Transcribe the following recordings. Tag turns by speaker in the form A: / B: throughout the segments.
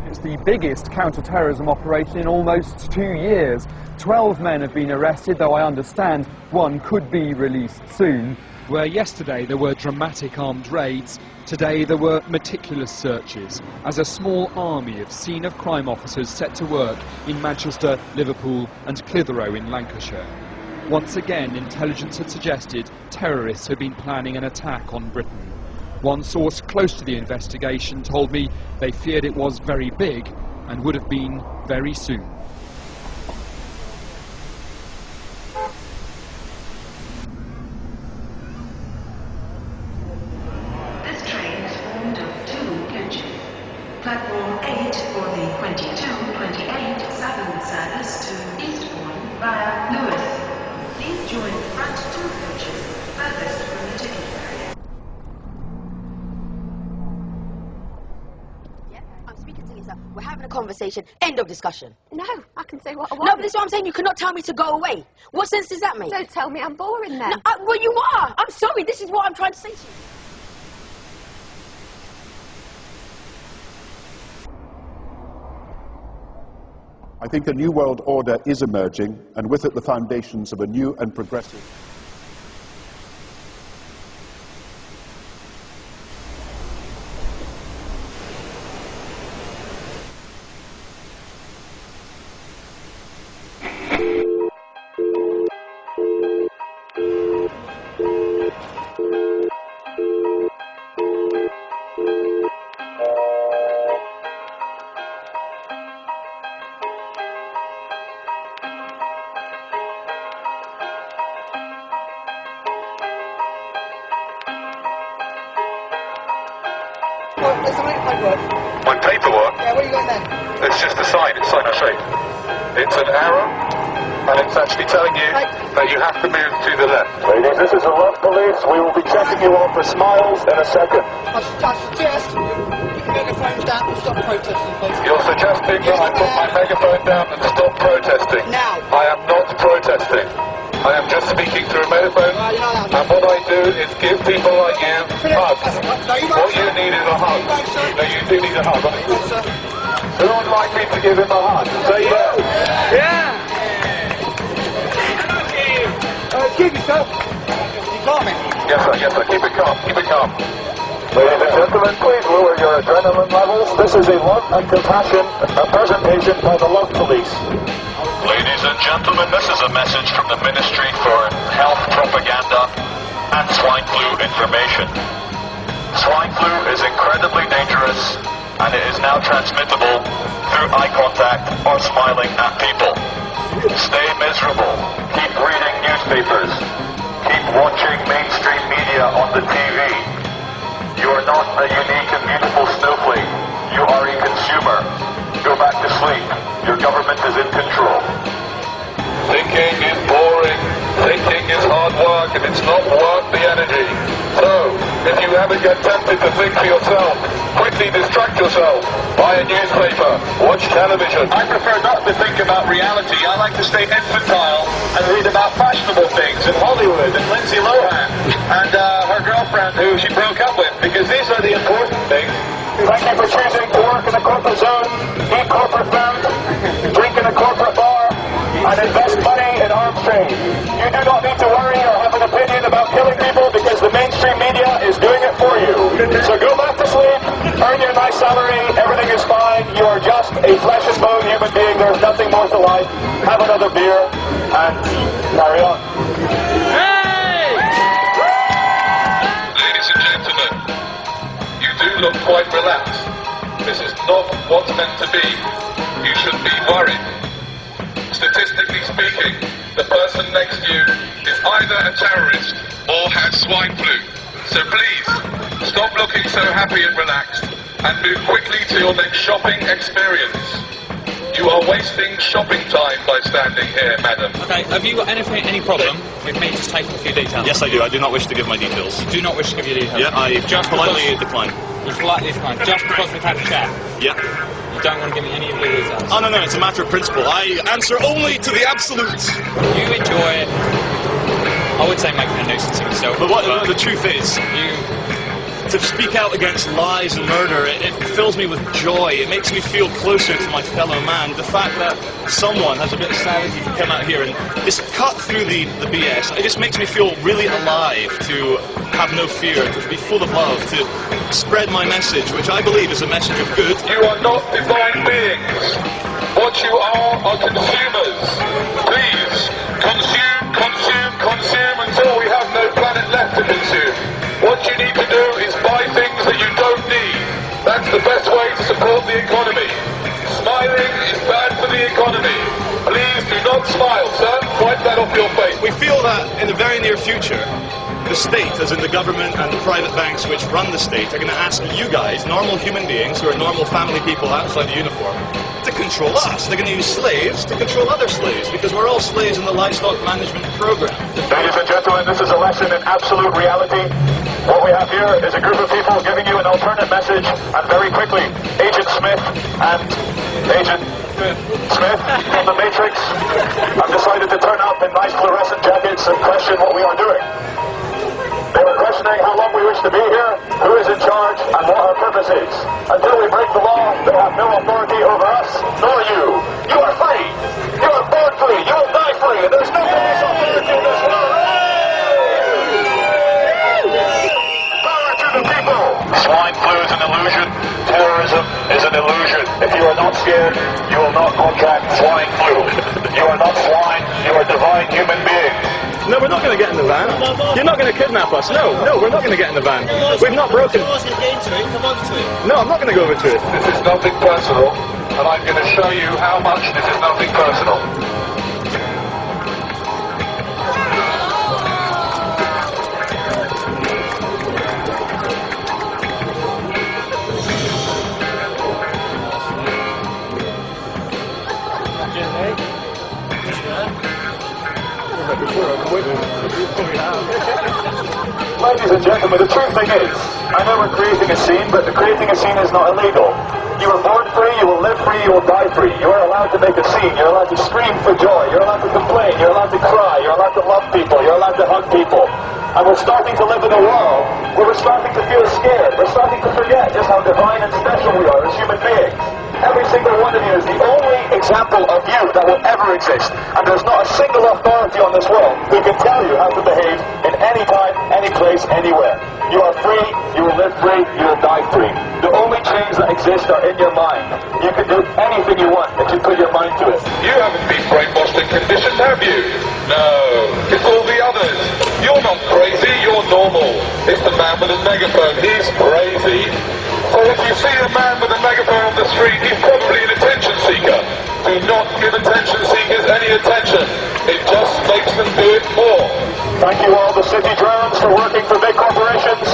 A: It's the biggest counter-terrorism operation in almost 2 years. 12 men have been arrested, though I understand one could be released soon. Where yesterday there were dramatic armed raids, today there were meticulous searches, as a small army of scene-of-crime officers set to work in Manchester, Liverpool and Clitheroe in Lancashire. Once again, intelligence had suggested terrorists had been planning an attack on Britain. One source close to the investigation told me they feared it was very big and would have been very soon.
B: This train is formed of 2 coaches. Platform 8 for the 22-28 Southern service to Eastbourne via Lewis. Please join the front 2 coaches furthest from the ticket area.
C: Yeah, I'm speaking to Lisa. We're having a conversation. End of discussion.
D: No, I can say what I want.
C: No, but this is what I'm saying. You cannot tell me to go away. What sense does that make?
D: Don't tell me I'm boring then.
C: No, well, you are. I'm sorry. This is what I'm trying to say to you.
E: I think a new world order is emerging, and with it the foundations of a new and progressive.
F: When paperwork?
G: Yeah, what are you got then?
F: It's just a sign, it's sign of shape. It's an arrow, and it's actually telling you that you have to move to the left. Ladies, this is a love police. We will be checking you on for smiles in a second.
G: I suggest you can get your phones down and stop protesting, please.
F: You're suggesting that I put my megaphone down and stop protesting.
G: Now.
F: I am not protesting. I am just speaking through a megaphone, and what I do is give people like you hugs. What you need is a hug. No, you do need a hug. Who would like me to give him a hug? Say yeah.
G: Yeah! Keep yourself. You got me.
F: Yes, sir. Keep it calm. Keep it calm. Ladies and gentlemen, please lower your adrenaline levels. This is a love and compassion, a presentation by the Love Police. Ladies and gentlemen, this is a message from the Ministry for Health Propaganda and Swine Flu Information. Swine flu is incredibly dangerous, and it is now transmittable through eye contact or smiling at people. Stay miserable. Keep reading newspapers. Keep watching mainstream media on the TV. You are not a unique and beautiful snowflake. You are a consumer. Go back to sleep. Your government is in control. Thinking is boring. Thinking is hard work, and it's not worth the energy. So, if you ever get tempted to think for yourself, quickly distract yourself. Buy a newspaper. Watch television. I prefer not to think about reality. I like to stay infantile and read about fashionable things in Hollywood and Lindsay Lohan and her girlfriend who she broke up with, because these are the important things. Thank you for choosing to work in a corporate zone, eat corporate food, drink in a corporate bar, and invest money in arms trade. You do not need to worry or have an opinion about killing people because the mainstream media is doing it for you. So go back to sleep, earn your nice salary, everything is fine. You are just a flesh and bone human being. There's nothing more to life. Have another beer and carry on.
H: Hey!
F: Ladies and gentlemen, you do look quite relaxed. This is not what's meant to be. You should be worried. Statistically speaking, the person next to you is either a terrorist or has swine flu. So please, stop looking so happy and relaxed and move quickly to your next shopping experience. You are wasting shopping time by standing here, madam.
H: Okay, have you got any problem with me just taking a few details?
I: Yes, I do. I do not wish to give my details.
H: Do not wish to give your details?
I: Yeah, I just politely decline.
H: You politely decline, just because we've had a chat?
I: Yeah.
H: You don't want to give me any of your details?
I: Oh, no, it's a matter of principle. I answer only to the absolutes.
H: You enjoy, I would say, making a nuisance of yourself.
I: But the truth is... to speak out against lies and murder, it fills me with joy. It makes me feel closer to my fellow man. The fact that someone has a bit of sanity to come out here and just cut through the BS, it just makes me feel really alive to have no fear, to be full of love, to spread my message, which I believe is a message of good.
F: You are not divine beings. What you are consumers. Please, consume, consume, consume until we have no planet left to consume. What you need to do is buy things that you don't need. That's the best way to support the economy. Smiling is bad for the economy. Please do not smile, sir. Wipe that off your face.
I: We feel that in the very near future, the state, as in the government and the private banks which run the state, are going to ask you guys, normal human beings who are normal family people outside the uniform, to control us. They're going to use slaves to control other slaves, because we're all slaves in the livestock management program.
F: Ladies and gentlemen, this is a lesson in absolute reality. What we have here is a group of people giving you an alternate message, and very quickly, Agent Smith and Agent Smith from the Matrix have decided to turn up in nice fluorescent jackets and question what we are doing. They were questioning how long we wish to be here, who is in charge, and what our purpose is. Until we break the law, they have no authority over us, nor you. You are free. You are born free. You will die free. And there's no police authority in this world. Power to the people. Swine flu is an illusion. Terrorism is an illusion. If you are not scared, you will not contract swine flu. You are not swine. You are divine human beings.
I: No, we're not going to get in the van. You're not going to kidnap us. No, we're not going to get in the van. We've not broken. No, I'm not going to go over to it.
F: This is nothing personal, and I'm going to show you how much this is nothing personal. Ladies and gentlemen, the true thing is, I know we're creating a scene, but creating a scene is not illegal. You were born free, you will live free, you will die free. You are allowed to make a scene, you're allowed to scream for joy, you're allowed to complain, you're allowed to cry, you're allowed to love people, you're allowed to hug people. And we're starting to live in a world where we're starting to feel scared, we're starting to forget just how divine and special we are as human beings. Every single one of you is the only example of you that will ever exist. And there's not a single authority on this world who can tell you how to behave in any time, any place, anywhere. You are free, you will live free, you will die free. The only chains that exist are in your mind. You can do anything you want if you put your mind to it. You haven't been brainwashed and conditioned, have you? No, it's all the others. You're not crazy, you're normal. It's the man with a megaphone, he's crazy. So if you see a man with a megaphone on the street, he's probably an attention seeker. Do not give attention seekers any attention. It just makes them do it more. Thank you all the city drones for working for big corporations.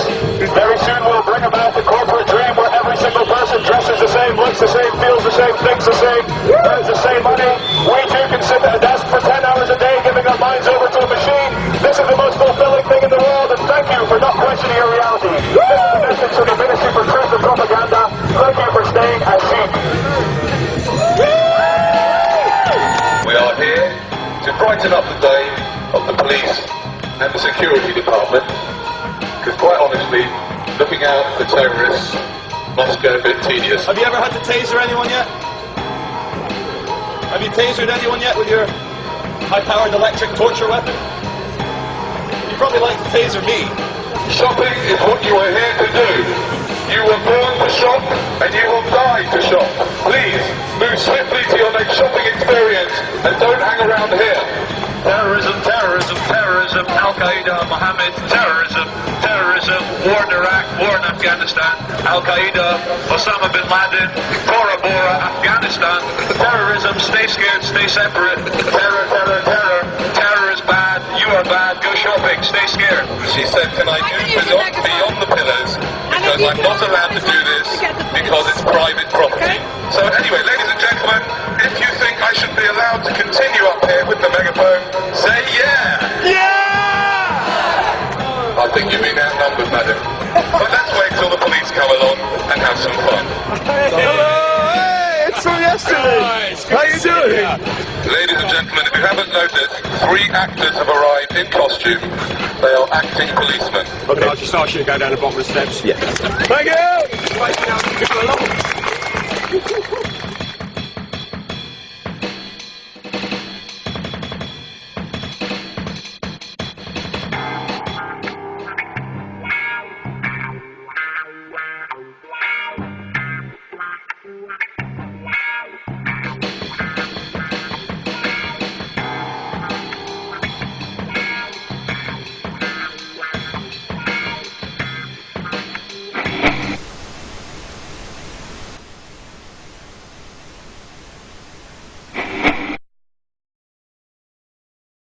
F: Very soon we'll bring about the corporate dream where every single person dresses the same, looks the same, feels the same, thinks the same, earns the same money. We too can sit at a desk for 10 hours a day giving our minds over to a machine. This is the most fulfilling thing in the world, and thank you for not questioning your reality. This is the message from the Ministry for Truth and Propaganda. Thank you for staying as sheep. We are here to brighten up the day of the police and the security department, because quite honestly, looking out for terrorists must get a bit tedious.
I: Have you ever had to taser anyone yet? Have you tasered anyone yet with your high-powered electric torture weapon? You'd probably like to taser me.
F: Shopping is what you are here to do. You were born to shop, and you will die to shop. Please, move swiftly to your next shopping experience, and don't hang around here. Terrorism, terrorism, terrorism, Al-Qaeda, Mohammed, terrorism, terrorism, war in Iraq, war in Afghanistan, Al-Qaeda, Osama bin Laden, Bora Bora, Afghanistan, terrorism, stay scared, stay separate, terror, terror, terror, terror is bad, you are bad, go shopping, stay scared. She said, can I do beyond the pillars, because I'm not allowed to do this, because it's private property. So anyway, ladies and gentlemen, if you think I should be allowed to continue up here with the megaphone, say yeah! Yeah! I think you've been outnumbered, madam. But let's wait till the police come along and have some fun.
I: Hello! Hey, it's from yesterday! How you doing? Yeah.
F: Ladies and gentlemen, if you haven't noticed, 3 actors have arrived in costume. They are acting policemen.
I: Okay, I'll just ask you to go down the bottom of the steps.
F: Yes.
I: Thank you!